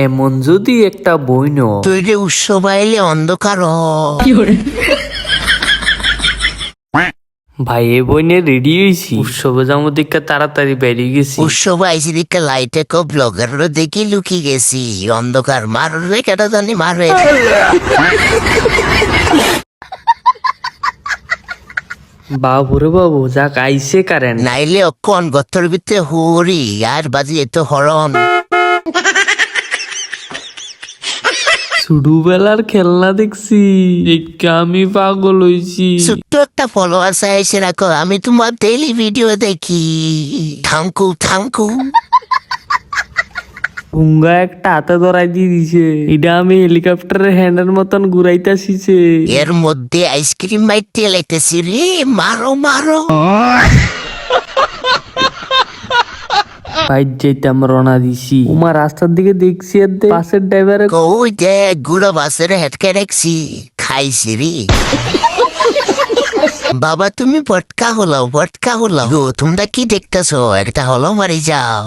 এমন যদি একটা বইন তুই রে উৎসব আইলে অন্ধকার ভাই এ বইনে রেডি হয়েছি উৎসবে যাবো দিকে তাড়াতাড়ি বেরিয়ে গেছি। উৎসব আইসি দিকে লাইটে কো ব্লগার দেখি লুকি গেছি অন্ধকার মারবে কেটা জানি মারবে বাবুরে বাবু যাক আইসে কারেন্ট। নাইলে অক্ষণ গত্তর ভিতরে হরি আর বাজি এত হরণ ছোটবেলার খেলনা দেখছি দেখে আমি পাগল হইছি। ছোট্ট একটা ফলোয়ার চাইছে রাখো আমি তোমার ডেইলি ভিডিও দেখি থাঙ্কু থাঙ্কু পুঙ্গা একটা হাতে ধরাই দিয়ে দিছে, এটা আমি হেলিকপ্টারের হ্যান্ডের মতন ঘুরাইতাছিছে। এর মধ্যে আইসক্রিম মাইতে লাইতেছি রে মারো মারো বাইর যাইতাম রওনা দিছি, উমা রাস্তার দিকে দেখছি আর বাসের ড্রাইভারে ওই দেখ গুড়ো বাসের হেটকে রাখছি খাইছি রে বাবা তুমি পটকা হলাও গো তোমরা কি দেখতেছো একটা হলো মারি যাও।